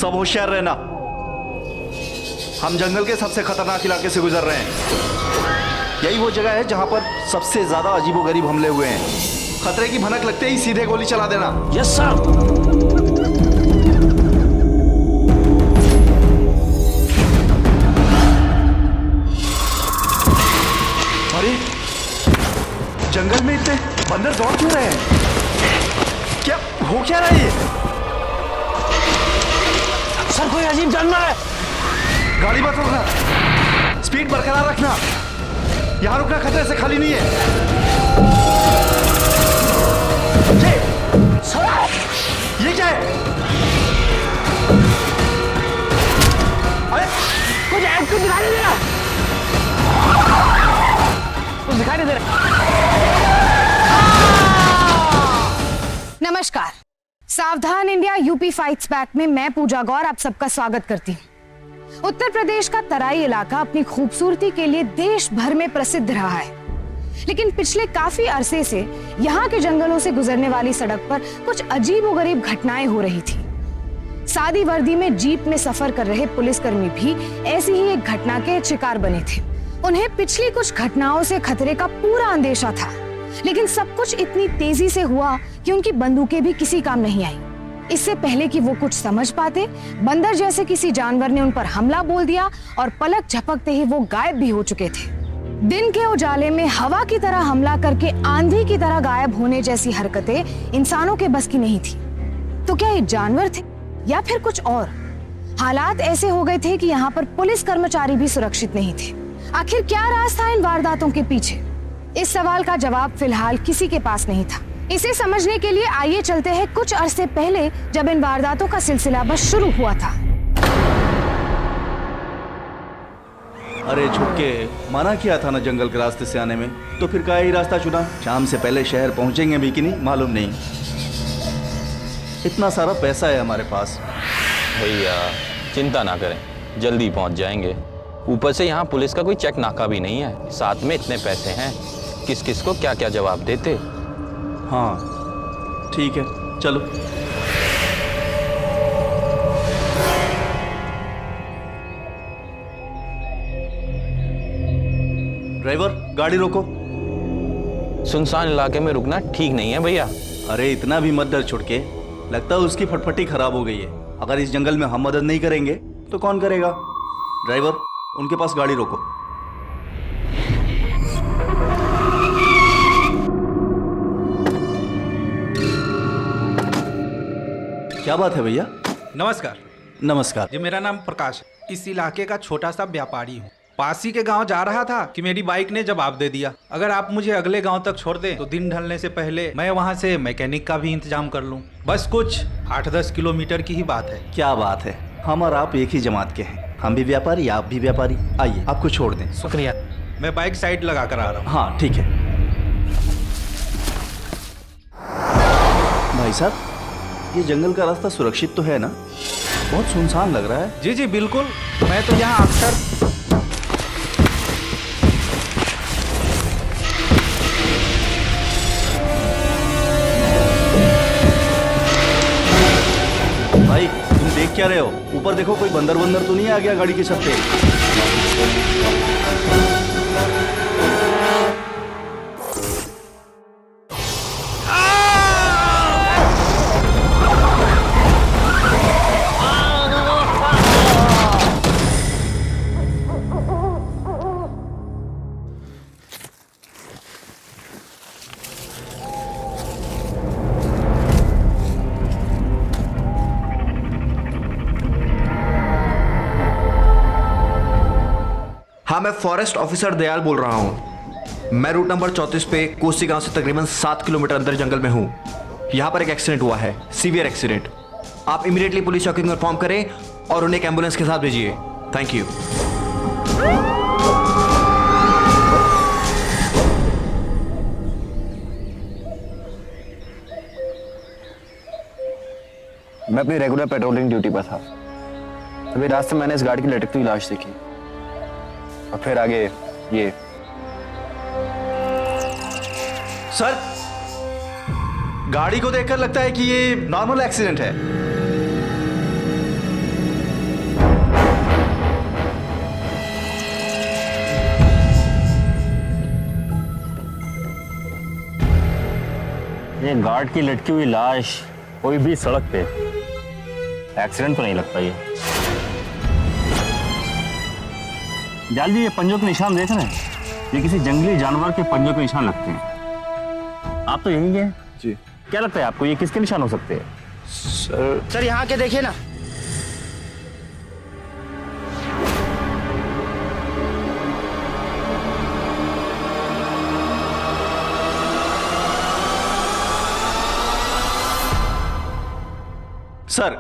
सब होशियार रहना। हम जंगल के सबसे खतरनाक इलाके से गुजर रहे हैं। यही वो जगह है जहां पर सबसे ज्यादा अजीबोगरीब हमले हुए हैं। खतरे की भनक लगते ही सीधे गोली चला देना। Yes sir. अरे जंगल में इतने बंदर दौड़ क्यों रहे हैं? क्या हो क्या रहा है ये? सर कोई अजीब जानवर है। गाड़ी मत रोकना, स्पीड बरकरार रखना। यहां रुकना खतरे से खाली नहीं है। सर ये क्या है? अरे कुछ दिखाई नहीं दे रहा। कुछ दिखाई नहीं दे रहा। नमस्कार, सावधान इंडिया यूपी फाइट्स बैक में मैं पूजा गौर आप सबका स्वागत करती हूँ। उत्तर प्रदेश का तराई इलाका अपनी खूबसूरती के लिए देश भर में प्रसिद्ध रहा है, लेकिन पिछले काफी अरसे से यहाँ के जंगलों से गुजरने वाली सड़क पर कुछ अजीबोगरीब घटनाएं हो रही थी। सादी वर्दी में जीप में सफर कर रहे पुलिसकर्मी भी ऐसी ही एक घटना के शिकार बने थे। उन्हें पिछली कुछ घटनाओं से खतरे का पूरा अंदेशा था, लेकिन सब कुछ इतनी तेजी से हुआ कि उनकी बंदूकें भी किसी काम नहीं आई। इससे पहले कि वो कुछ समझ पाते, बंदर जैसे किसी जानवर ने उन पर हमला बोल दिया और पलक झपकते ही वो गायब भी हो चुके थे। दिन के उजाले में हवा की तरह हमला करके आंधी की तरह गायब होने जैसी हरकतें इंसानों के बस की नहीं थी। तो क्या ये जानवर थे या फिर कुछ और? हालात ऐसे हो गए थे कि यहाँ पर पुलिस कर्मचारी भी सुरक्षित नहीं थे। आखिर क्या राज था इन वारदातों के पीछे? इस सवाल का जवाब फिलहाल किसी के पास नहीं था। इसे समझने के लिए आइए चलते हैं कुछ अरसे पहले, जब इन वारदातों का सिलसिला बस शुरू हुआ था। अरे छुटके, मना किया था ना जंगल के रास्ते से आने में, तो फिर क्या ही रास्ता चुना? शाम से पहले शहर पहुंचेंगे भी कि नहीं मालूम नहीं। इतना सारा पैसा है हमारे पास। भैया चिंता ना करें, जल्दी पहुंच जाएंगे। ऊपर से यहाँ पुलिस का कोई चेक नाका भी नहीं है। साथ में इतने पैसे हैं, किस किस को क्या क्या जवाब देते। हाँ ठीक है, चलो। ड्राइवर गाड़ी रोको। सुनसान इलाके में रुकना ठीक नहीं है भैया। अरे इतना भी मत डर छुटके, लगता है उसकी फटफटी खराब हो गई है। अगर इस जंगल में हम मदद नहीं करेंगे तो कौन करेगा? ड्राइवर उनके पास गाड़ी रोको। क्या बात है भैया? नमस्कार। नमस्कार। जी मेरा नाम प्रकाश है। इस इलाके का छोटा सा व्यापारी हूँ। पास ही के गांव जा रहा था कि मेरी बाइक ने जवाब दे दिया। अगर आप मुझे अगले गांव तक छोड़ दें तो दिन ढलने से पहले मैं वहां से मैकेनिक का भी इंतजाम कर लूं। बस कुछ 8-10 किलोमीटर की ही बात है। क्या बात है, हम और आप एक ही जमात के हैं। हम भी व्यापारी, आप भी व्यापारी। आइए आपको छोड़ दें। शुक्रिया। मैं बाइक साइड लगा कर आ रहा हूँ। हाँ ठीक है। भाई साहब, ये जंगल का रास्ता सुरक्षित तो है ना? बहुत सुनसान लग रहा है। जी जी बिल्कुल, मैं तो यहाँ अक्सर। भाई तुम देख क्या रहे हो? ऊपर देखो, कोई बंदर वंदर तो नहीं आ गया गाड़ी के छत पे? हाँ, मैं फॉरेस्ट ऑफिसर दयाल बोल रहा हूँ। मैं रूट नंबर 34 पे कोसी गांव से तकरीबन 7 किलोमीटर अंदर जंगल में हूँ। यहाँ पर एक एक्सीडेंट हुआ है, सीवियर एक्सीडेंट। आप इमीडिएटली पुलिस चौकी को इन्फॉर्म करें और उन्हें एक एम्बुलेंस के साथ भेजिए। Thank you. मैं अपनी रेगुलर पेट्रोलिंग ड्यूटी पर था। अभी रास्ते मैंने इस गाड़ी की लटकती हुई लाश देखी और फिर आगे ये। सर, गाड़ी को देखकर लगता है कि ये नॉर्मल एक्सीडेंट है। ये गार्ड की लटकी हुई लाश कोई भी सड़क पे एक्सीडेंट तो नहीं लगता ये। जाल जी, ये पंजों के निशान देख रहे हैं? ये किसी जंगली जानवर के पंजों के निशान लगते हैं। आप तो यही हैं जी। क्या लगता है आपको ये किसके निशान हो सकते हैं? सर यहाँ के देखिए ना। सर,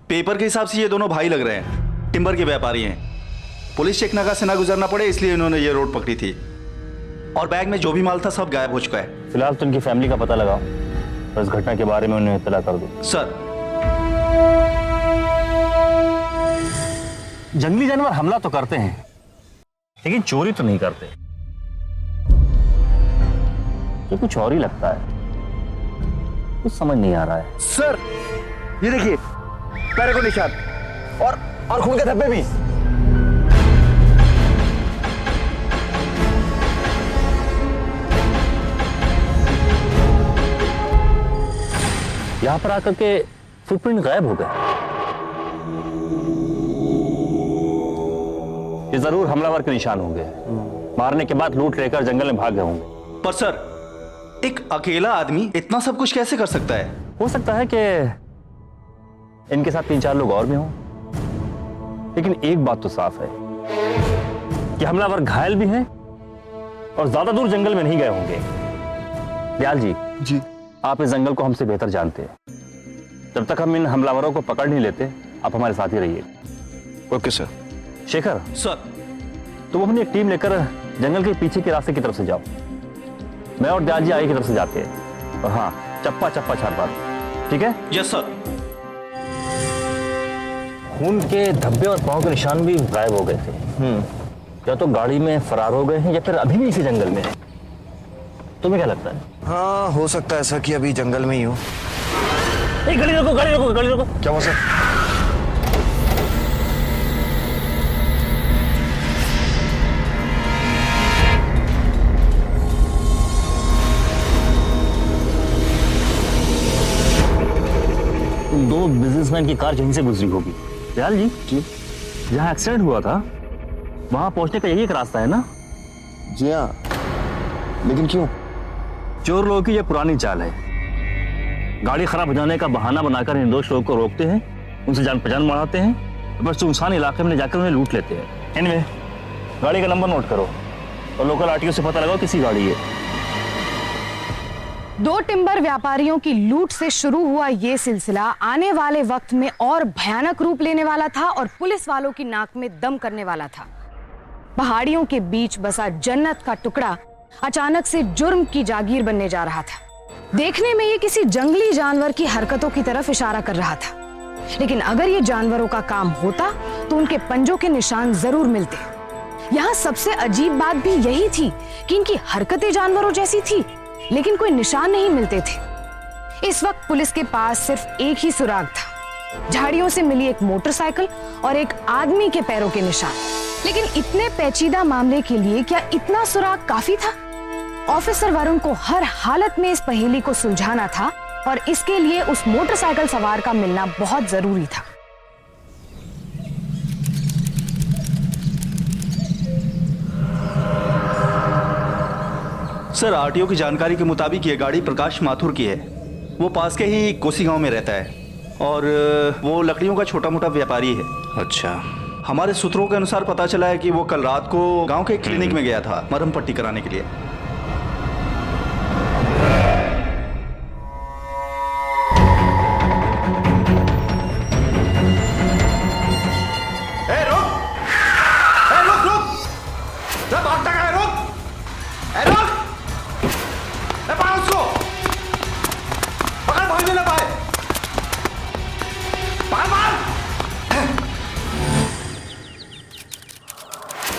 पेपर के हिसाब से ये दोनों भाई लग रहे हैं, टिम्बर के व्यापारी हैं। पुलिस चेक नाका से ना गुजरना पड़े इसलिए इन्होंने ये रोड पकड़ी थी। और बैग में जो भी माल था सब गायब हो चुका है। फिलहाल तो उनकी फैमिली का पता लगाओ और इस घटना के बारे में उन्हें इत्तला कर दो। सर, जंगली जानवर हमला तो करते हैं लेकिन चोरी तो नहीं करते। ये कुछ और ही लगता है, कुछ समझ नहीं आ रहा है। सर ये देखिए, पैरों को निशान और खून के धब्बे भी। यहां पर आकर के फुटप्रिंट गायब हो गए। ये जरूर हमलावर के निशान होंगे। मारने के बाद लूट लेकर जंगल में भाग गए होंगे। पर सर, एक अकेला आदमी इतना सब कुछ कैसे कर सकता है? हो सकता है कि इनके साथ 3-4 लोग और भी हों, लेकिन एक बात तो साफ है कि हमलावर घायल भी हैं और ज्यादा दूर जंगल में नहीं गए होंगे। दयाल जी, आप इस जंगल को हमसे बेहतर जानते हैं। जब तक हम इन हमलावरों को पकड़ नहीं लेते, आप हमारे साथ ही रहिए। Okay sir. शेखर, सर, तुम अपनी एक टीम लेकर जंगल के पीछे के रास्ते की तरफ से जाओ। मैं और दयाल जी आगे की तरफ से जाते हैं। और हाँ, चप्पा चप्पा छाड़ पार, ठीक है? Yes sir. खून के धब्बे और पांव के निशान भी गायब हो गए थे। या तो गाड़ी में फरार हो गए हैं या फिर अभी भी इसी जंगल में है। तुम्हें क्या लगता है? हाँ, हो सकता है ऐसा कि अभी जंगल में ही हो। गाड़ी रोको, गाड़ी रोको, गाड़ी रोको। क्या हुआ सर? दो बिजनेसमैन की कार यहीं से गुजरी होगी। दयाल जी, जहाँ एक्सीडेंट हुआ था वहां पहुंचने का यही एक रास्ता है ना? जी हाँ, लेकिन क्यों? चोर लोगों की यह पुरानी चाल है। गाड़ी खराब हो जाने का बहाना बनाकर निर्दोष लोगों को रोकते हैं, उनसे जान पहचान बढ़ाते हैं, बस सुनसान इलाके में जाकर उन्हें लूट लेते हैं। एनीवे, गाड़ी का नंबर नोट करो और लोकल आरटीओ से पता लगाओ किसी गाड़ी है। 2 टिम्बर व्यापारियों की लूट से शुरू हुआ ये सिलसिला आने वाले वक्त में और भयानक रूप लेने वाला था और पुलिस वालों की नाक में दम करने वाला था। पहाड़ियों के बीच बसा जन्नत का टुकड़ा अचानक से जुर्म की जागीर बनने जा रहा था। देखने में ये किसी जंगली जानवर की हरकतों की तरफ इशारा कर रहा था, लेकिन अगर ये जानवरों का काम होता तो उनके पंजों के निशान जरूर मिलते। यहाँ सबसे अजीब बात भी यही थी कि इनकी हरकतें जानवरों जैसी थी, लेकिन कोई निशान नहीं मिलते थे। इस वक्त पुलिस के पास सिर्फ एक ही सुराग था, झाड़ियों से मिली एक मोटरसाइकिल और एक आदमी के पैरों के निशान। लेकिन इतने पेचीदा मामले के लिए क्या इतना सुराग काफी था? ऑफिसर वरुण को हर हालत में इस पहेली को सुलझाना था और इसके लिए उस मोटरसाइकिल सवार का मिलना बहुत जरूरी था। सर, आरटीओ की जानकारी के मुताबिक ये गाड़ी प्रकाश माथुर की है। वो पास के ही कोसी गांव में रहता है और वो लकड़ियों का छोटा मोटा व्यापारी है। अच्छा, हमारे सूत्रों के अनुसार पता चला है कि वो कल रात को गांव के क्लिनिक में गया था मरहम पट्टी कराने के लिए।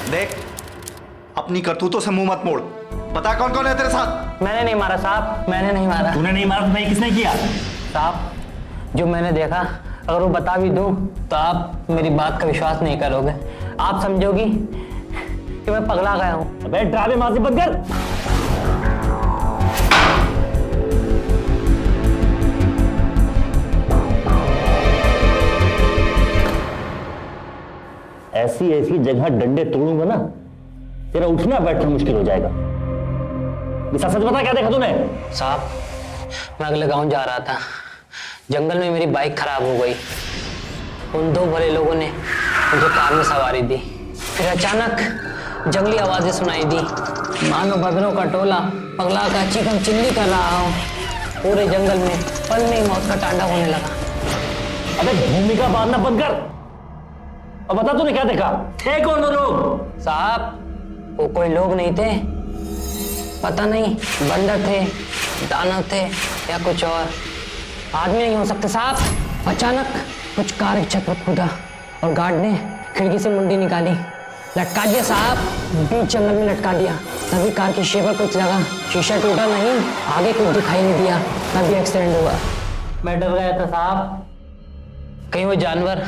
देख, अपनी करतूतों से मुंह मत मोड़। बता कौन कौन है तेरे साथ? मैंने नहीं मारा साहब, मैंने नहीं मारा। तूने नहीं मारा तो भाई किसने किया? साहब, जो मैंने देखा अगर वो बता भी दूं तो आप मेरी बात का विश्वास नहीं करोगे। आप समझोगी कि मैं पगला गया हूं। अबे ड्रामेबाजी बंद कर। ऐसी ऐसी जगह डंडे तोड़ूंगा ना, तेरा उठना बैठना मुश्किल हो जाएगा। सच बता, क्या देखा तूने? साहब मैं अगले गांव जा रहा था, जंगल में मेरी बाइक खराब हो गई। उन दो भले लोगों ने मुझे कार में सवारी दी, फिर अचानक जंगली आवाजें सुनाई दी, मानो बदरों का टोला पगला का चिकन चिल्ली कर रहा हो। पूरे जंगल में पल में ही मौत का तांडव होने लगा। अबे भूमिका बांधना बंद कर और बता तूने क्या देखा? थे कौन वो लोग? साहब वो कोई लोग नहीं थे, पता नहीं बंदर थे, दानव थे या कुछ और। आदमी नहीं हो सकते साहब। अचानक कुछ कार की छत पर कूदा और गार्ड ने खिड़की से मुंडी निकाली, लटका दिया साहब, बीच जंगल में लटका दिया। तभी कार की शीशे पर कुछ लगा, शीशा टूटा नहीं, आगे कुछ दिखाई नहीं दिया, तभी एक्सीडेंट हुआ। मैं डर गया था साहब, कहीं वो जानवर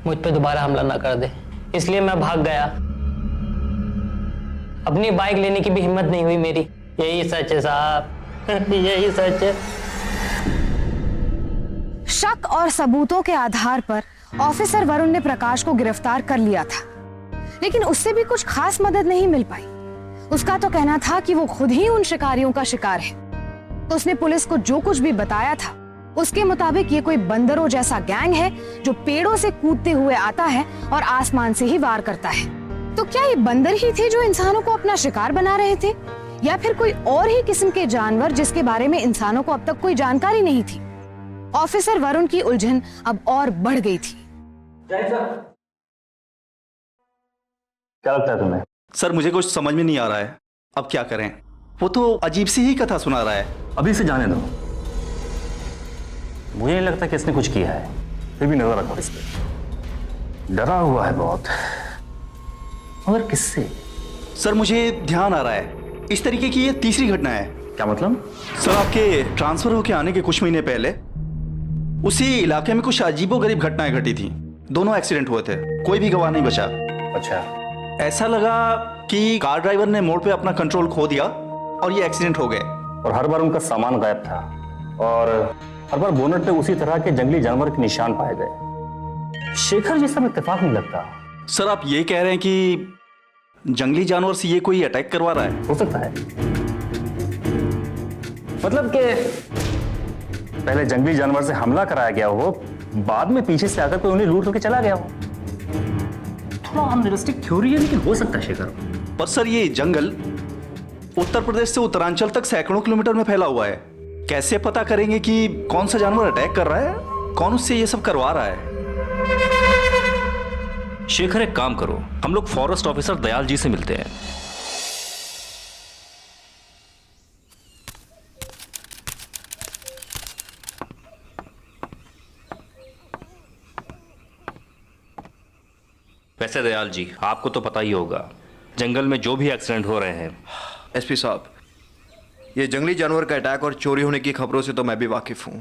मुझ पे दोबारा हमला ना कर दे, इसलिए मैं भाग गया। अपनी बाइक लेने की भी हिम्मत नहीं हुई मेरी। यही सच है साहब, यही सच है। शक और सबूतों के आधार पर ऑफिसर वरुण ने प्रकाश को गिरफ्तार कर लिया था, लेकिन उससे भी कुछ खास मदद नहीं मिल पाई। उसका तो कहना था कि वो खुद ही उन शिकारियों का शिकार है। तो उसने पुलिस को जो कुछ भी बताया था उसके मुताबिक ये कोई बंदरों जैसा गैंग है जो पेड़ों से कूदते हुए आता है और आसमान से ही वार करता है। तो क्या ये बंदर ही थे जो इंसानों को अपना शिकार बना रहे थे, या फिर कोई और ही किस्म के जानवर जिसके बारे में इंसानों को अब तक कोई जानकारी नहीं थी? ऑफिसर वरुण की उलझन अब और बढ़ गई थी। क्या लगता है तुम्हें? सर मुझे कुछ समझ में नहीं आ रहा है, अब क्या करें? वो तो अजीब सी ही कथा सुना रहा है। अभी से जाने दो, मुझे नहीं लगता कि इसने कुछ किया है, फिर भी नजर रखो इस पे। डरा हुआ है बहुत, मगर किससे? सर मुझे ध्यान आ रहा है, इस तरीके की ये तीसरी घटना है। क्या मतलब? सर आपके ट्रांसफर होके आने के कुछ महीने पहले उसी इलाके में कुछ अजीबोगरीब घटनाएं घटी थी। दोनों एक्सीडेंट हुए थे, कोई भी गवाह नहीं बचा। अच्छा, ऐसा लगा कि कार ड्राइवर ने मोड़ पे अपना कंट्रोल खो दिया और ये एक्सीडेंट हो गए। और हर बार उनका सामान गायब था और हर बार बोनट पे उसी तरह के जंगली जानवर के निशान पाए गए। शेखर जी सब इत्तेफाक नहीं लगता। सर आप ये कह रहे हैं कि जंगली जानवर से ये कोई अटैक करवा रहा है? हो सकता है, मतलब कि पहले जंगली जानवर से हमला कराया गया हो, बाद में पीछे से आकर कोई उन्हें लूट करके चला गया हो। थोड़ा अनरियलिस्टिक थ्योरी है, लेकिन हो सकता है शेखर। पर सर ये जंगल उत्तर प्रदेश से उत्तरांचल तक सैकड़ों किलोमीटर में फैला हुआ है। कैसे पता करेंगे कि कौन सा जानवर अटैक कर रहा है, कौन उससे ये सब करवा रहा है? शेखर एक काम करो, हम लोग फॉरेस्ट ऑफिसर दयाल जी से मिलते हैं। वैसे दयाल जी आपको तो पता ही होगा, जंगल में जो भी एक्सीडेंट हो रहे हैं। एसपी साहब, ये जंगली जानवर का अटैक और चोरी होने की खबरों से तो मैं भी वाकिफ हूं।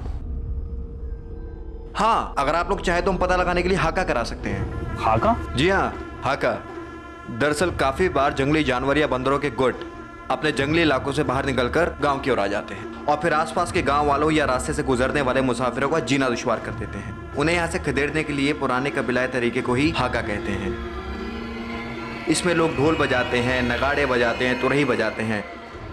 हाँ, अगर आप लोग चाहे तो हम पता लगाने के लिए हाका करा सकते हैं। हाका? जी हाँ, हाका। दरअसल काफी बार जंगली जानवर या बंदरों के गुट अपने जंगली इलाकों से बाहर निकलकर गांव की ओर आ जाते हैं और फिर आसपास के गांव वालों या रास्ते से गुजरने वाले मुसाफिरों का जीना दुश्वार कर देते हैं। उन्हें यहाँ से खदेड़ने के लिए पुराने कबीलाई तरीके को ही हाका कहते हैं। इसमें लोग ढोल बजाते हैं, नगाड़े बजाते हैं, तुरही बजाते हैं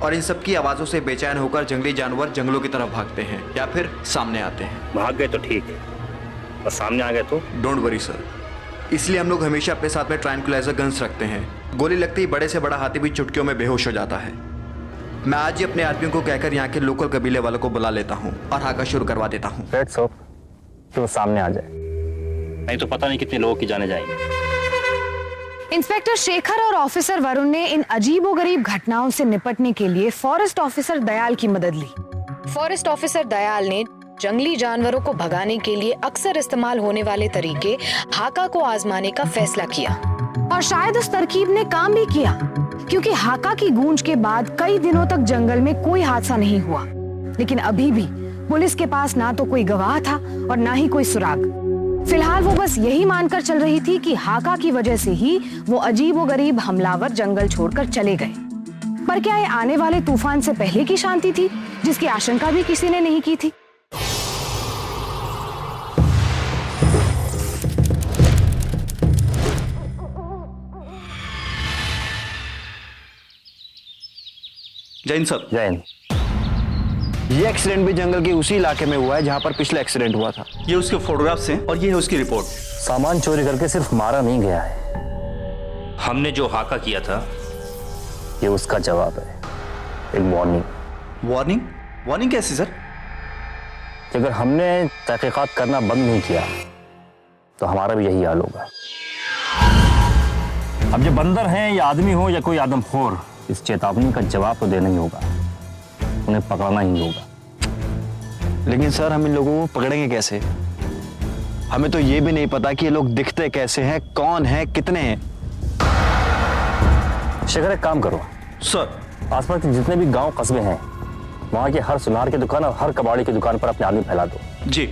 और इन सब की आवाज़ों से बेचैन होकर जंगली जानवर जंगलों की तरफ भागते हैं या फिर सामने आते हैं। भाग गए तो ठीक है, और सामने आ गए तो? डोंट वरी सर, इसलिए हम लोग हमेशा अपने साथ में ट्रैंक्विलाइजर गन्स रखते हैं। गोली लगते ही बड़े से बड़ा हाथी भी चुटकियों में बेहोश हो जाता है। मैं आज ही अपने आदमियों को कहकर यहाँ के लोकल कबीले वालों को बुला लेता हूँ और हाका शुरू करवा देता हूँ। लेट्स होप कि वो सामने आ जाए, नहीं तो पता नहीं कितने लोगों की जाने जाएंगे। इंस्पेक्टर शेखर और ऑफिसर वरुण ने इन अजीबोगरीब घटनाओं से निपटने के लिए फॉरेस्ट ऑफिसर दयाल की मदद ली। फॉरेस्ट ऑफिसर दयाल ने जंगली जानवरों को भगाने के लिए अक्सर इस्तेमाल होने वाले तरीके हाका को आजमाने का फैसला किया और शायद उस तरकीब ने काम भी किया, क्योंकि हाका की गूंज के बाद कई दिनों तक जंगल में कोई हादसा नहीं हुआ। लेकिन अभी भी पुलिस के पास ना तो कोई गवाह था और ना ही कोई सुराग। फिलहाल वो बस यही मानकर चल रही थी कि हाका की वजह से ही वो अजीबोगरीब हमलावर जंगल छोड़कर चले गए। पर क्या ये आने वाले तूफान से पहले की शांति थी, जिसकी आशंका भी किसी ने नहीं की थी? जैन सर। जैन, ये एक्सीडेंट भी जंगल के उसी इलाके में हुआ है जहां पर पिछला एक्सीडेंट हुआ था। ये उसके फोटोग्राफ्स हैं और ये है उसकी रिपोर्ट। सामान चोरी करके सिर्फ मारा नहीं गया है, हमने जो हाका किया था, ये उसका जवाब है, एक वार्निंग। वार्निंग? वार्निंग कैसे सर? कि अगर हमने तहकीकात करना बंद नहीं किया तो हमारा भी यही हाल होगा। अब जो बंदर हैं या आदमी हो या कोई आदमखोर, इस चेतावनी का जवाब तो देना ही होगा, उन्हें पकड़ना ही होगा। लेकिन सर हम इन लोगों को पकड़ेंगे कैसे? हमें तो ये भी नहीं पता कि ये लोग दिखते कैसे हैं, कौन है, कितने हैं। शेखर, एक काम करो, सर। आसपास के जितने भी गांव कस्बे हैं, वहां के हर सुनार की दुकान और हर कबाड़ी की दुकान पर अपने आदमी फैला दो जी।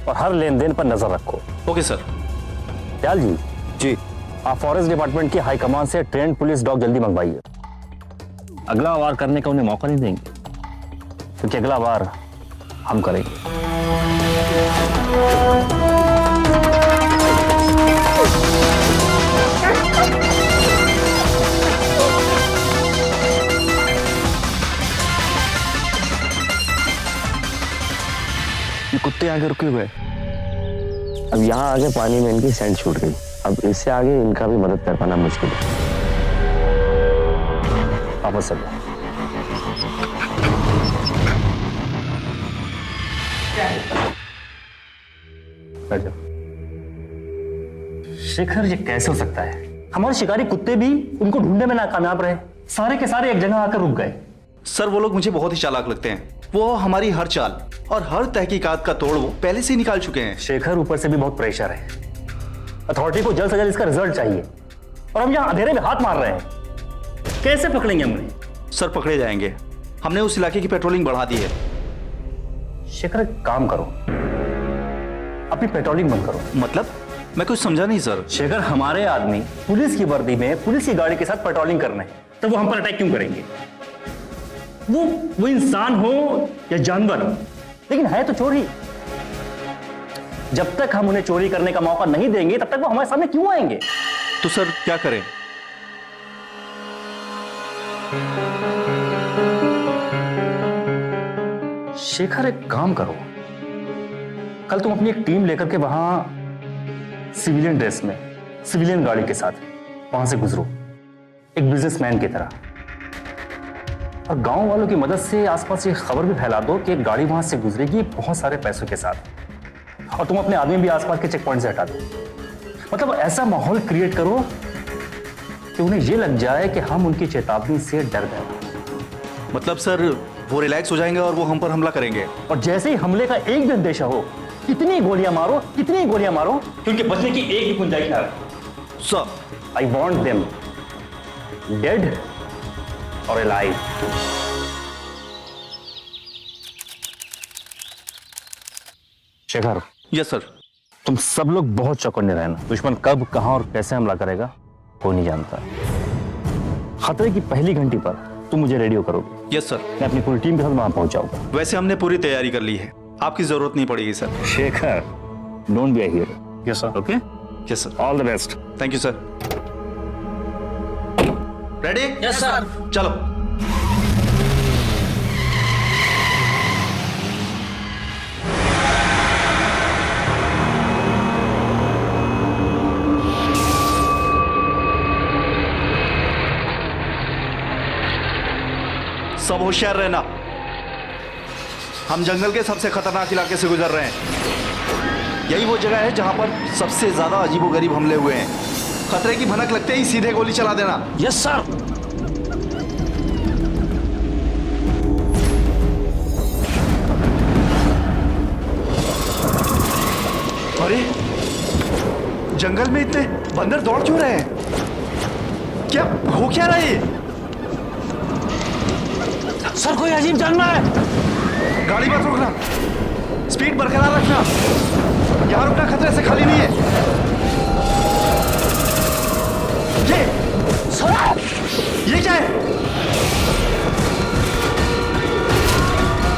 और हर लेन देन पर नजर रखो। Okay sir. दयाल जी, जी। आप फॉरेस्ट डिपार्टमेंट की हाई कमान से ट्रेंड पुलिस डॉग जल्दी मंगवाइए। अगला वार करने का उन्हें मौका नहीं देंगे, क्योंकि अगला वार हम करेंगे। ये कुत्ते आगे रुके हुए। अब यहाँ आगे पानी में इनकी सेंट छूट गई, अब इससे आगे इनका भी मदद कर पाना मुश्किल है। वापस चलो। बैठ जाओ। शेखर, ये कैसे हो सकता है? हमारे शिकारी कुत्ते भी उनको ढूंढने में नाकामयाब रहे, सारे के सारे एक जगह आकर रुक गए। सर वो लोग मुझे बहुत ही चालाक लगते हैं। वो हमारी हर चाल और हर तहकीकात का तोड़ वो पहले से ही निकाल चुके हैं। शेखर, ऊपर से भी बहुत प्रेशर है। अथॉरिटी को जल्द से जल्द इसका रिजल्ट चाहिए और हम यहाँ अंधेरे में हाथ मार रहे हैं। कैसे पकड़ेंगे हम उन्हें? सर पकड़े जाएंगे, हमने उस इलाके की पेट्रोलिंग बढ़ा दी है। शेखर, एक काम करो, अपनी पेट्रोलिंग बंद करो। मतलब? मैं कुछ समझा नहीं सर। शेखर, हमारे आदमी पुलिस की वर्दी में पुलिस की गाड़ी के साथ पेट्रोलिंग कर रहे हैं, तो वो हम पर अटैक क्यों करेंगे? वो इंसान हो या जानवर, लेकिन है तो चोर ही। जब तक हम उन्हें चोरी करने का मौका नहीं देंगे तब तक वो हमारे सामने क्यों आएंगे? तो सर क्या करें? शेखर, एक काम करो, कल तुम अपनी एक टीम लेकर के वहां सिविलियन ड्रेस में, सिविलियन गाड़ी के साथ वहां से गुजरो, एक बिजनेसमैन की तरह, और गांव वालों की मदद से आसपास ये खबर भी फैला दो कि एक गाड़ी वहां से गुजरेगी बहुत सारे पैसों के साथ, और तुम अपने आदमी भी आसपास के चेक पॉइंट से हटा दो। मतलब ऐसा माहौल क्रिएट करो कि उन्हें ये लग जाए कि हम उनकी चेतावनी से डर गए। मतलब सर वो रिलैक्स हो जाएंगे और वो हम पर हमला करेंगे। और जैसे ही हमले का एक भी अंदेशा हो, कितनी गोलियां मारो कि उनके बचने की एक भी गुंजाइश ना रहे। Sir I want them dead और अलाइव। Shekhar, yes sir. तुम सब लोग बहुत चौकन्ने रहना। दुश्मन कब, कहां और कैसे हमला करेगा कोई नहीं जानता। खतरे की पहली घंटी पर तुम मुझे रेडियो करोगे। Yes sir. मैं अपनी पूरी टीम के साथ वहां पहुंच जाऊंगा। वैसे हमने पूरी तैयारी कर ली है, आपकी जरूरत नहीं पड़ेगी sir. Shekhar, don't be a hero. Yes sir. Okay, yes sir. All the best. Thank you sir. Ready? Yes sir. चलो। सब होशियार रहना, हम जंगल के सबसे खतरनाक इलाके से गुजर रहे हैं। यही वो जगह है जहां पर सबसे ज्यादा अजीबोगरीब हमले हुए हैं। खतरे की भनक लगते ही सीधे गोली चला देना। Yes sir. अरे जंगल में इतने बंदर दौड़ क्यों रहे हैं? क्या हो क्या रहा है? सर कोई अजीब जानवर है। गाड़ी मत रोकना, स्पीड बरकरार रखना, यहां रुकना खतरे से खाली नहीं है। ये क्या है?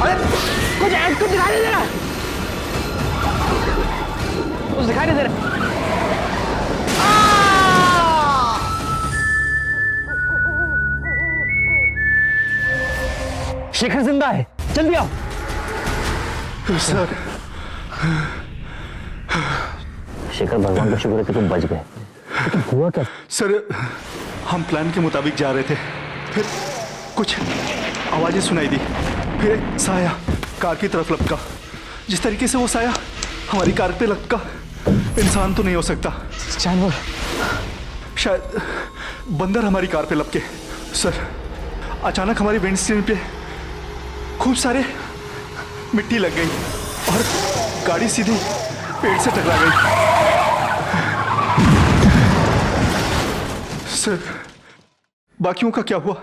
अरे कुछ ऐड कुछ दिखाई नहीं दे रहा, कुछ दिखाई नहीं दे रहा। शेखर जिंदा है, जल्दी आओ। सर शेखर, भगवान का शुक्र है कि तुम बच गए। लेकिन हुआ क्या? सर, हम प्लान के मुताबिक जा रहे थे, फिर कुछ आवाजें सुनाई दी, फिर एक साया कार की तरफ लपका। जिस तरीके से वो साया हमारी कार पे लपका, इंसान तो नहीं हो सकता, जानवर, शायद बंदर हमारी कार पे लपके। सर, अचानक हमारी विंडस्क्रीन पे खूब सारे मिट्टी लग गई और गाड़ी सीधी पेड़ से टकरा गई। सर, बाकियों का क्या हुआ?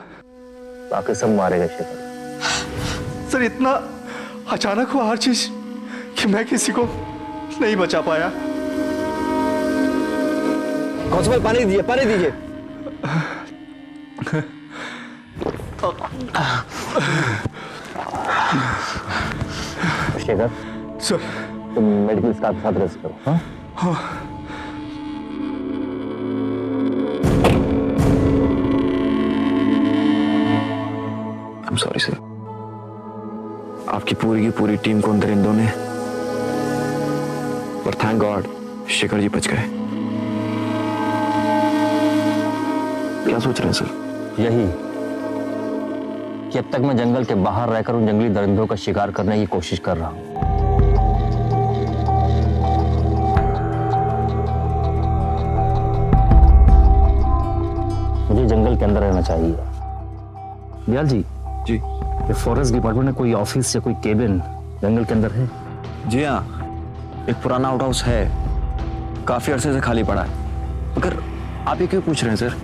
बाकी सब मारे गए शेखर। सर, इतना अचानक हुआ हर चीज कि मैं किसी को नहीं बचा पाया। कांस्टेबल, पानी दीजिए, पानी दीजिए। शेखर, सर, तुम मेडिकल स्टाफ के साथ रेस्ट करो। हाँ? आई एम सॉरी सर, आपकी पूरी की पूरी टीम को अंदर इन ने, पर थैंक गॉड शेखर जी बच गए। क्या सोच रहे हैं सर? यही कि अब तक मैं जंगल के बाहर रहकर उन जंगली दरिंदों का शिकार करने की कोशिश कर रहा हूं। मुझे जंगल के अंदर रहना चाहिए। दयाल जी, जी ये फॉरेस्ट डिपार्टमेंट में कोई ऑफिस या कोई केबिन जंगल के अंदर है? जी हाँ, एक पुराना आउट हाउस है, काफी अरसे से खाली पड़ा है। मगर आप ये क्यों पूछ रहे हैं सर?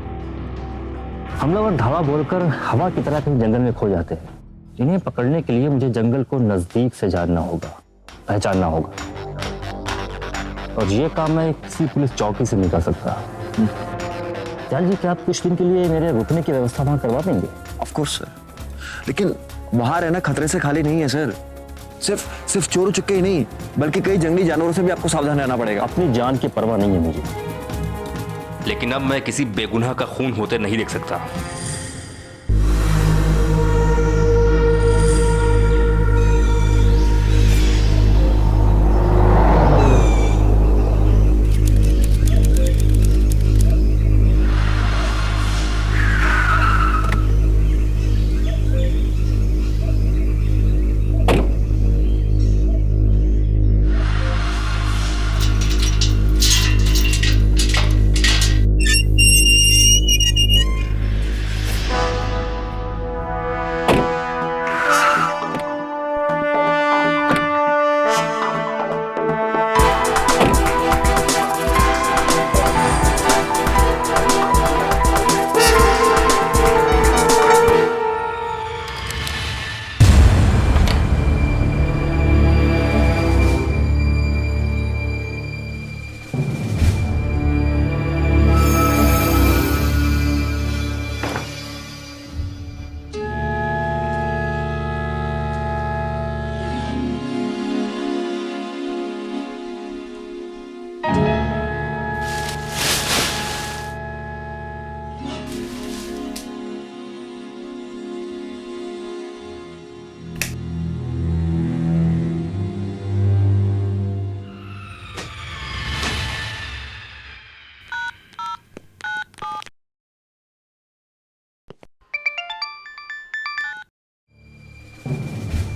हमलावर धावा बोलकर हवा की तरह कहीं जंगल में खो जाते हैं। इन्हें पकड़ने के लिए मुझे जंगल को नजदीक से जानना होगा, पहचानना होगा, और ये काम मैं किसी पुलिस चौकी से नहीं कर सकता। दयाल जी, क्या आप कुछ दिन के लिए मेरे रुकने की व्यवस्था वहां करवा देंगे? ऑफ कोर्स सर, लेकिन वहां रहना खतरे से खाली नहीं है सर। सिर्फ चोर चुक्के ही नहीं, बल्कि कई जंगली जानवरों से भी आपको सावधान रहना पड़ेगा। अपनी जान की परवाह नहीं है मुझे। लेकिन अब मैं किसी बेगुनाह का खून होते नहीं देख सकता।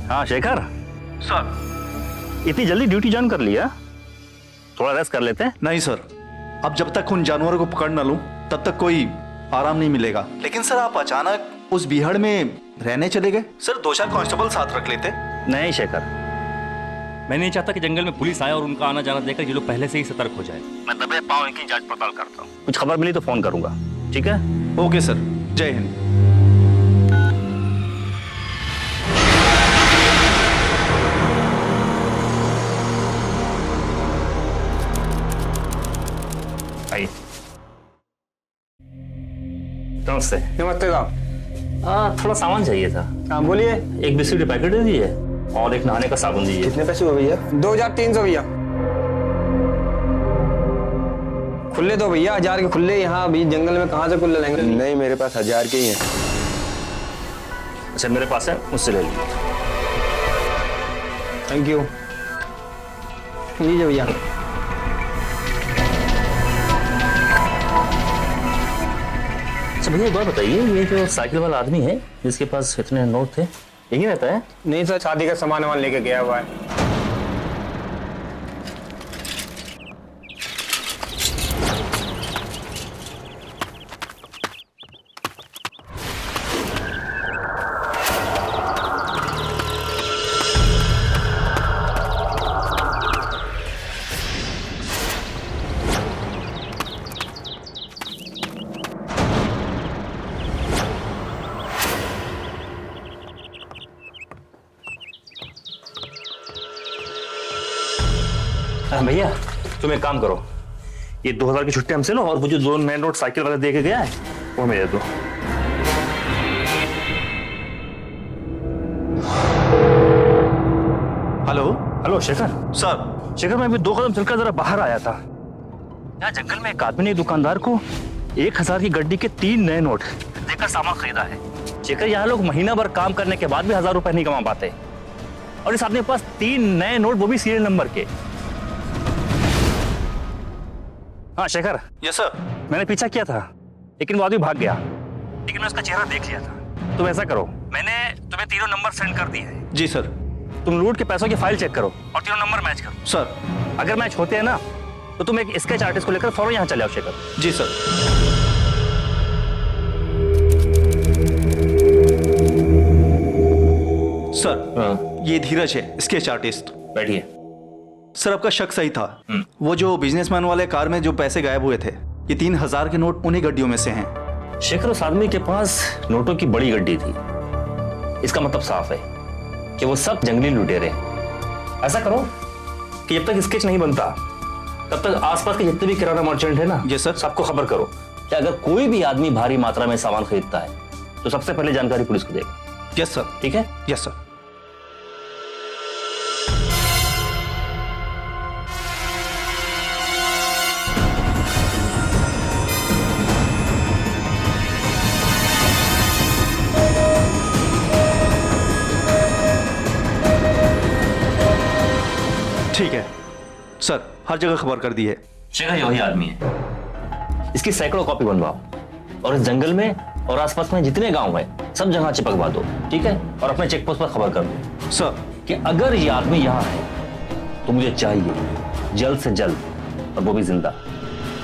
हाँ शेखर सर, इतनी जल्दी ड्यूटी ज्वाइन कर लिया? थोड़ा रेस्ट कर लेते हैं। नहीं सर, अब जब तक उन जानवरों को पकड़ न लूं तब तक कोई आराम नहीं मिलेगा। लेकिन सर, आप अचानक उस बीहड़ में रहने चले गए। सर, 2-4 कांस्टेबल साथ रख लेते। नहीं शेखर, मैं नहीं चाहता कि जंगल में पुलिस आए और उनका आना जाना देखकर ये लोग पहले से ही सतर्क हो जाए। मैं दबे पाँव इनकी जांच पड़ताल करता हूँ। कुछ खबर मिली तो फोन करूंगा, ठीक है? ओके सर, जय हिंद। आइए। नमस्ते। नमस्ते साहब। थोड़ा सामान चाहिए था। हाँ बोलिए। एक बिस्किट के पैकेट दे दीजिए और एक नहाने का साबुन दीजिए। कितने पैसे हुए भैया? 2300 भैया। खुले दो भैया, 1000 के खुले। यहाँ अभी जंगल में कहाँ से खुले लेंगे? नहीं, मेरे पास 1000 के ही हैं। अच्छा मेरे पास है, मुझसे ले लीजिए। Thank you. लीजिए भैया। अच्छा भैया एक बात बताइए, ये जो साइकिल वाला आदमी है जिसके पास इतने नोट थे, यही रहता है? नहीं सर, शादी का सामान वामान लेके गया हुआ है। भैया तुम एक काम करो, ये 2000 की छुट्टी हमसे लो और वो जो 2 नए नोट साइकिल वाला दे के गया है वो हमें दे दो। Hello. Hello Shekhar. Sir. Shekhar मैं अभी 2 कदम चलकर जरा बाहर आया था। यहाँ जंगल में एक आदमी ने एक दुकानदार को 1000 की गड्डी के 3 नए नोट देकर सामान खरीदा है। शेखर यहाँ लोग महीना भर काम करने के बाद भी 1000 रुपए नहीं कमा पाते, और इस आदमी के पास 3 नए नोट, वो भी सीरियल नंबर के। हाँ शेखर। Yes sir. मैंने पीछा किया था लेकिन वो आदमी भाग गया, लेकिन मैं उसका चेहरा देख लिया था। तुम ऐसा करो, मैंने तुम्हें 3 नंबर सेंड कर दिए हैं। जी सर। तुम लूट के पैसों की फाइल चेक करो और 3 नंबर मैच करो। सर। अगर मैच होते हैं ना तो तुम एक स्केच आर्टिस्ट को लेकर फौरन यहाँ चले आओ शेखर। जी सर। सर ये धीरज है, स्केच आर्टिस्ट। बैठिए। सर आपका शक सही था, वो जो बिजनेसमैन वाले कार में जो पैसे गायब हुए थे, ये 3000 के नोट उन्हीं गड्डियों में से हैं। शेखर उस आदमी के पास नोटों की बड़ी गड्डी थी, इसका मतलब साफ है कि वो सब जंगली लुटेरे हैं। ऐसा करो कि जब तक स्केच नहीं बनता तब तक आसपास के जितने भी किराना मर्चेंट है ना, ये सर, सबको खबर करो कि अगर कोई भी आदमी भारी मात्रा में सामान खरीदता है तो सबसे पहले जानकारी पुलिस को देगा। Yes sir. ठीक है? Yes sir. ठीक है सर, हर जगह खबर कर दी है। शेखर यही आदमी है, इसकी सैकड़ों कॉपी बनवाओ और इस जंगल में और आसपास में जितने गांव है सब जगह चिपकवा दो। ठीक है? और अपने चेक पोस्ट पर खबर कर दो सर कि अगर ये आदमी यहाँ है तो मुझे चाहिए जल्द से जल्द, और वो भी जिंदा।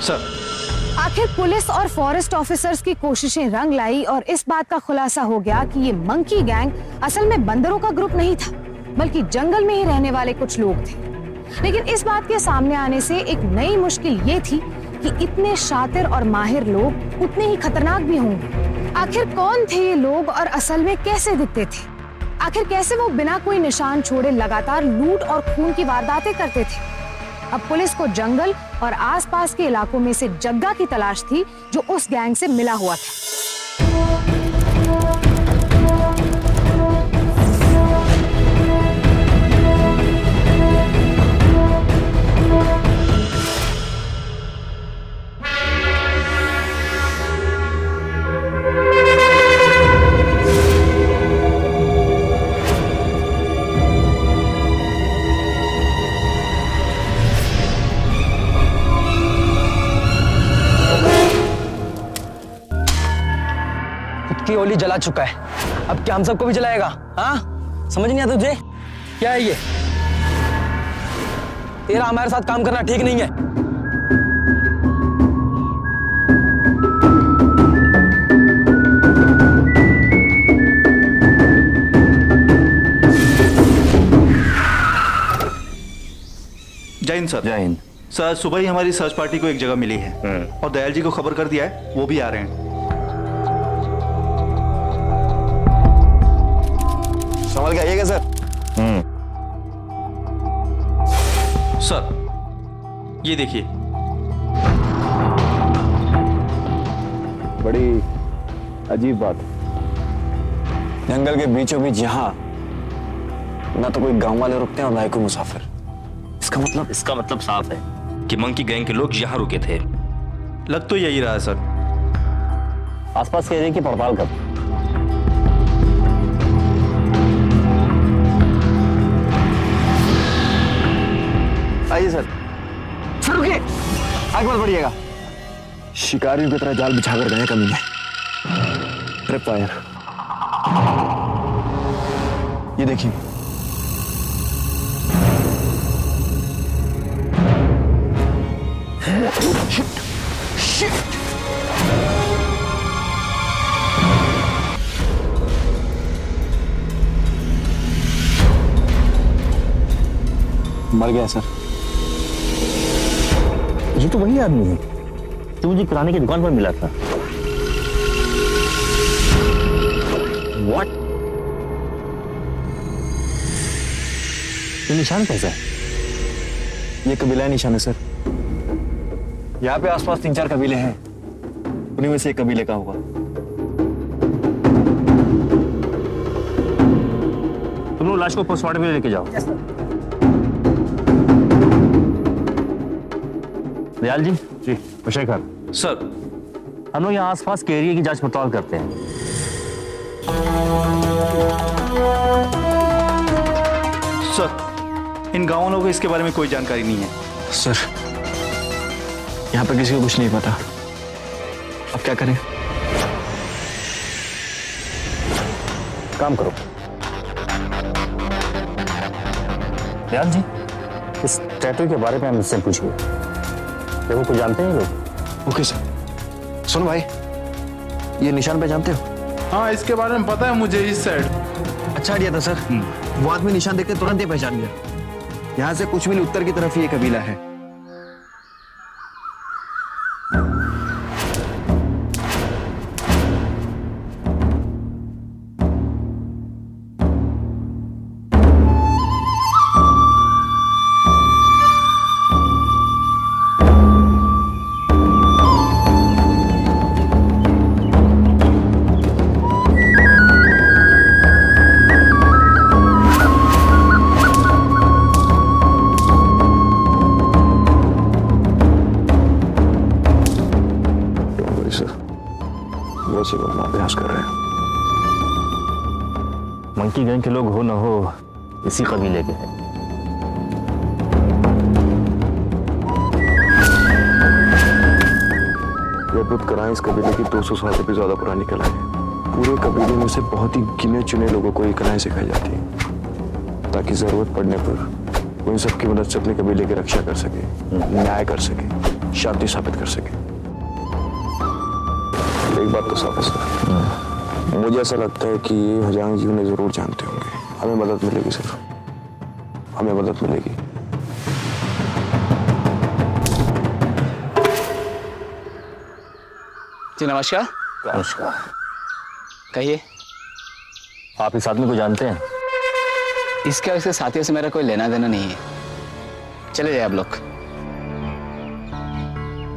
सर। आखिर पुलिस और फॉरेस्ट ऑफिसर्स की कोशिशें रंग लाई और इस बात का खुलासा हो गया कि ये मंकी गैंग असल में बंदरों का ग्रुप नहीं था, बल्कि जंगल में ही रहने वाले कुछ लोग थे। लेकिन इस बात के सामने आने से एक नई मुश्किल ये थी कि इतने शातिर और माहिर लोग उतने ही खतरनाक भी होंगे। आखिर कौन थे ये लोग और असल में कैसे दिखते थे? आखिर कैसे वो बिना कोई निशान छोड़े लगातार लूट और खून की वारदातें करते थे? अब पुलिस को जंगल और आसपास के इलाकों में से जग्गा की तलाश थी जो उस गैंग से मिला हुआ था। की ओली जला चुका है, अब क्या हम सबको भी जलाएगा? हाँ समझ नहीं आता तुझे? क्या है ये? तेरा हमारे साथ काम करना ठीक नहीं है। जय हिंद सर। जय हिंद। सर सुबह ही हमारी सर्च पार्टी को एक जगह मिली है और दयाल जी को खबर कर दिया है, वो भी आ रहे हैं। संभल के आइएगा सर। सर ये देखिए। बड़ी अजीब बात, जंगल के बीचों बीच यहाँ ना तो कोई गांव वाले रुकते हैं और ना ही कोई मुसाफिर। इसका मतलब साफ है कि मंकी गैंग के लोग यहाँ रुके थे। लग तो यही रहा है सर। आसपास के एरिया की पड़ताल कर। आइए सर। सर रुकिए, आगे मत बढ़िएगा। शिकारियों की तरह जाल बिछाकर गए कमीने। Trip fire. ये देखिए, मर गया सर। ये तो वही आदमी है जो मुझे किराने की दुकान पर मिला था। व्हाट? ये निशान कैसा है? ये कबीला निशान है सर। यहाँ पे आसपास 3-4 कबीले हैं, उन्हीं में से एक कबीले का होगा। तुम लोग लाश को पोस्टमार्टम के लिए लेके जाओ। दयाल जी। जी विषय खान। सर, हम लोग यहाँ आसपास के एरिया की जांच पड़ताल करते हैं। सर, इन गांव वालों को इसके बारे में कोई जानकारी नहीं है। सर, यहाँ पे किसी को कुछ नहीं पता। अब क्या करें? काम करो दयाल जी, इस टैटू के बारे में हम इससे पूछिए। देखो कुछ जानते हैं लोग? Okay sir. सुन भाई, ये निशान पहचानते हो? हाँ, इसके बारे में पता है मुझे। इस साइड अच्छा आइडिया था सर। वो आदमी निशान देखते तुरंत ही पहचान गया। यहाँ से कुछ मील उत्तर की तरफ ये कबीला है। वैसे वो अपना अभ्यास कर रहे हैं। मंकी गैंग के लोग हो न हो, इसी कबीले के हैं। ये अद्भुत कलाएं इस कबीले की 200 साल से भी ज्यादा पुरानी कला है। पूरे कबीले में से बहुत ही गिने चुने लोगों को ये कलाएं सिखाई जाती हैं, ताकि जरूरत पड़ने पर वो इन सबकी मदद से अपने कबीले की रक्षा कर सके, न्याय कर सके, शांति स्थापित कर सके। एक बात तो साफ है सर, मुझे ऐसा लगता है कि ये हजांग जी उन्हें जरूर जानते होंगे। हमें मदद मिलेगी सर, हमें मदद मिलेगी। जी नमस्कार। नमस्कार। कहिए। आप इस आदमी को जानते हैं? इसके और इसके साथियों से मेरा कोई लेना देना नहीं है। चले जाए आप लोग।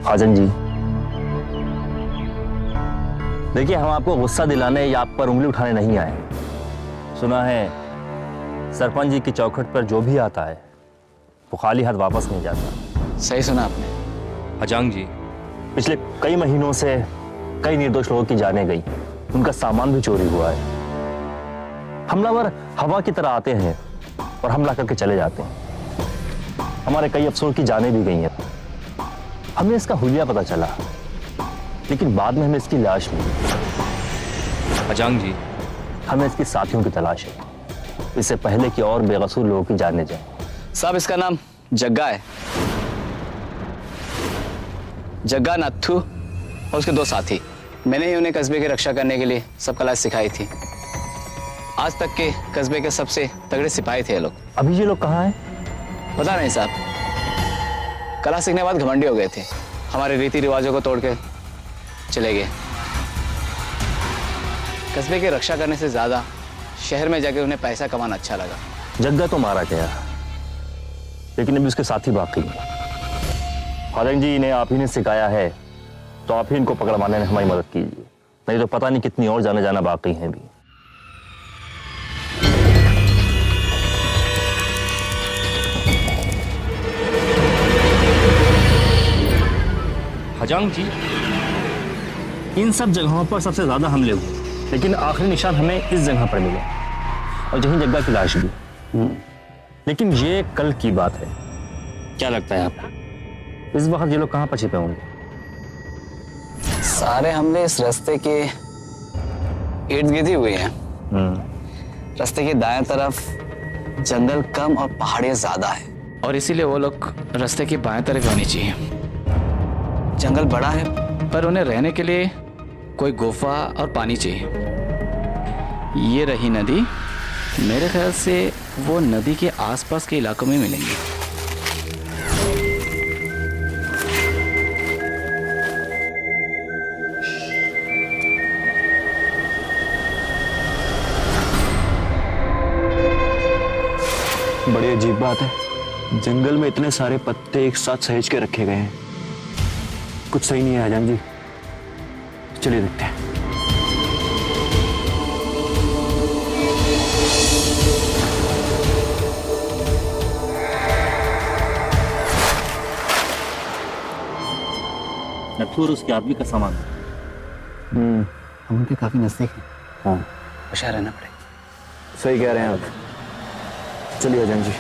आजन जी, देखिए, हम आपको गुस्सा दिलाने या आप पर उंगली उठाने नहीं आए। सुना है सरपंच जी की चौखट पर जो भी आता है वो खाली हाथ वापस नहीं जाता। सही सुना आपने। अजांग जी, पिछले कई महीनों से कई निर्दोष लोगों की जानें गई, उनका सामान भी चोरी हुआ है। हमलावर हवा की तरह आते हैं और हमला करके चले जाते हैं। हमारे कई अफसरों की जानें भी गई हैं। हमें इसका हुलिया पता चला, लेकिन बाद में हमें इसकी लाश मिली। अजांग जी, हमें इसके साथियों की तलाश है, इससे पहले कि और बेकसूर लोगों की जाने जाए। साहब, इसका नाम जग्गा है। जग्गा, नत्थू और उसके 2 साथी। मैंने ही उन्हें कस्बे की रक्षा करने के लिए सब कला सिखाई थी। आज तक के कस्बे के सबसे तगड़े सिपाही थे ये लोग। अभी ये लोग कहाँ हैं? पता नहीं साहब, कला सीखने के बाद घमंडी हो गए थे, हमारे रीति रिवाजों को तोड़ के चले गए। कस्बे की रक्षा करने से ज्यादा शहर में जाके उन्हें पैसा कमाना अच्छा लगा। जग्गा तो मारा गया, लेकिन अभी उसके साथी बाकी हैं। हाजंग जी, इन्हें आप ही ने सिखाया है, तो आप ही इनको पकड़वाने में हमारी मदद कीजिए, नहीं तो पता नहीं कितनी और जाने जाना बाकी हैं भी। अजांग जी, इन सब जगहों पर सबसे ज्यादा हमले हुए, लेकिन आखिरी निशान हमें इस जगह पर मिले और यहीं जग्गा की लाश भी। लेकिन ये कल की बात है। क्या लगता है आपको इस वक्त ये लोग कहाँ पर छिपे होंगे? सारे हमले इस रास्ते के इर्द गिर्द ही हुए हैं। रास्ते के दाएं तरफ जंगल कम और पहाड़ियां ज्यादा है, और इसीलिए वो लोग रास्ते के बाएं तरफ आनी चाहिए। जंगल बड़ा है, पर उन्हें रहने के लिए कोई गुफा और पानी चाहिए। ये रही नदी, मेरे ख्याल से वो नदी के आसपास के इलाकों में मिलेंगी। बड़ी अजीब बात है, जंगल में इतने सारे पत्ते एक साथ सहेज के रखे गए हैं। कुछ सही नहीं है आजान जी, चलिए देखते हैं। नथु और उसके आदमी का सामान। हम उनके काफी नजदीक हैं। हाँ, होशियार रहना पड़ेगा। सही कह रहे हैं आप। चलिए आजान जी।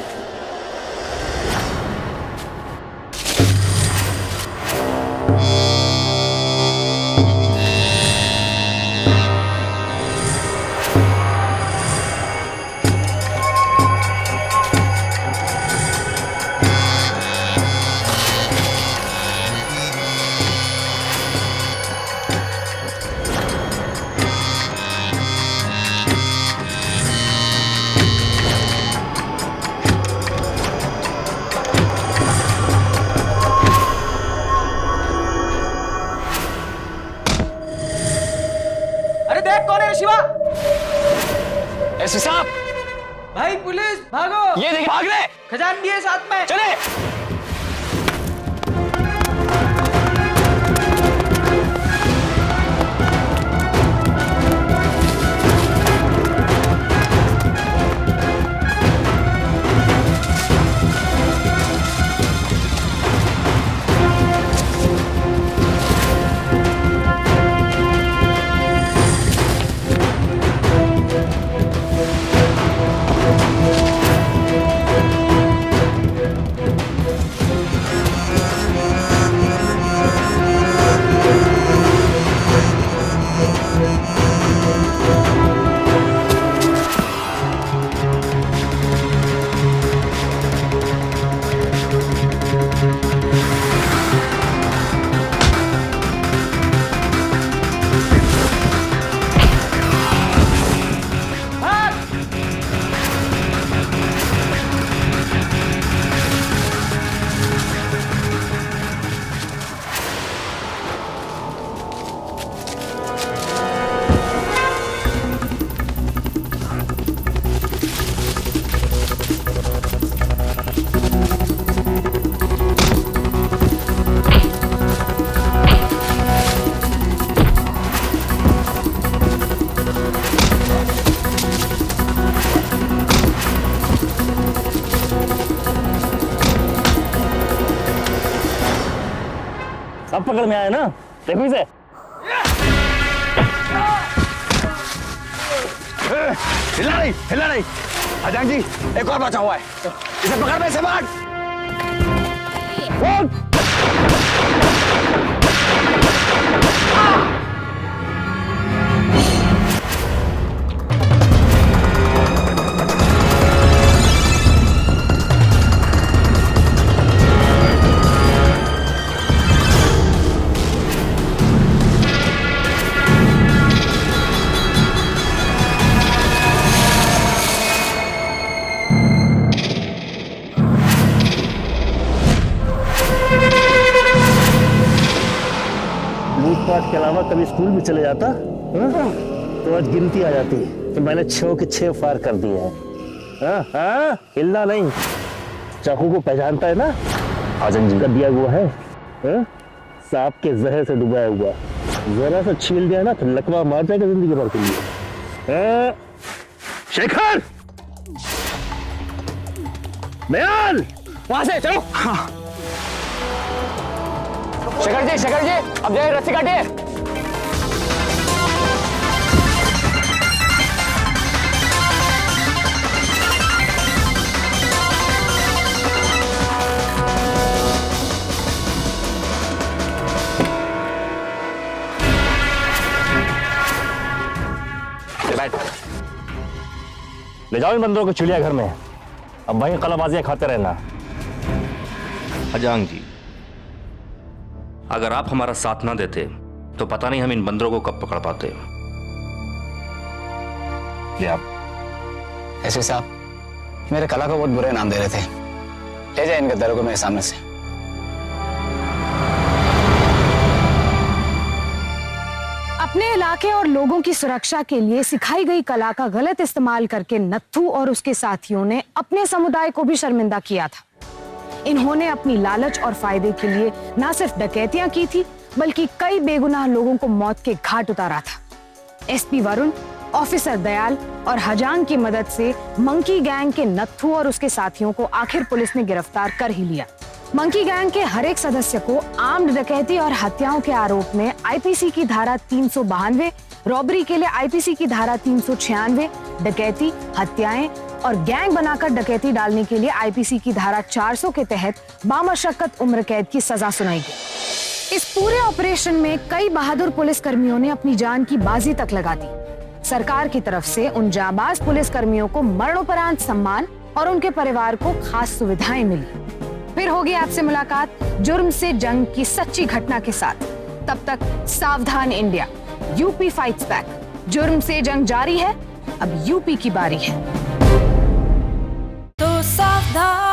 एसपी साहब, भाई पुलिस भागो! ये देखिए भाग रहे, खजानची है साथ में। चले। अब पकड़ में आया ना, देखो इसे। हिला नहीं अजान जी, एक और बचा हुआ है, इसे पकड़ में से बांट। लूटपाट के अलावा कभी स्कूल भी चले जाता तो आज गिनती आ जाती, तो मैंने 6 के 6 फायर कर दिए हैं। हिलना नहीं। चाकू को पहचानता है ना, आजम जी का दिया हुआ है, सांप के जहर से डुबाया हुआ। जरा सा छील दिया ना तो लकवा मार जाएगा जिंदगी भर के लिए। शेखर, दयाल, वहां से चलो। शेखर जी, अब जाए, रस्सी काटिए। ले जाओ इन बंदरों को चिड़ियाघर में, अब वहीं कलाबाजियां खाते रहना। अजांग जी, अगर आप हमारा साथ ना देते तो पता नहीं हम इन बंदरों को कब पकड़ पाते। एसपी साहब, मेरे कला को बहुत बुरे नाम दे रहे थे। ले जाए इनके दरों को मेरे सामने से। अपने इलाके और लोगों की सुरक्षा के लिए सिखाई गई कला का गलत इस्तेमाल करके नत्थू और उसके साथियों ने अपने समुदाय को भी शर्मिंदा किया था। इन्होंने अपनी लालच और फायदे के लिए न सिर्फ डकैतियां की थी, बल्कि कई बेगुनाह लोगों को मौत के घाट उतारा था। एसपी वरुण, ऑफिसर दयाल और हजांग की मदद से मंकी गैंग के नत्थू और उसके साथियों को आखिर पुलिस ने गिरफ्तार कर ही लिया। मंकी गैंग के हर एक सदस्य को आर्म्ड डकैती और हत्याओं के आरोप में आईपीसी की धारा 392, रॉबरी के लिए आईपीसी की धारा 396, डकैती, हत्याएं और गैंग बनाकर डकैती डालने के लिए आईपीसी की धारा 400 के तहत बामशक्कत उम्र कैद की सजा सुनाई गई। इस पूरे ऑपरेशन में कई बहादुर पुलिस कर्मियों ने अपनी जान की बाजी तक लगा दी। सरकार की तरफ से उन जाबाज पुलिस कर्मियों को मरणोपरांत सम्मान और उनके परिवार को खास सुविधाएं मिली। फिर होगी आपसे मुलाकात जुर्म से जंग की सच्ची घटना के साथ। तब तक सावधान इंडिया, यूपी फाइट्स बैक। जुर्म से जंग जारी है, अब यूपी की बारी है। तो सावधान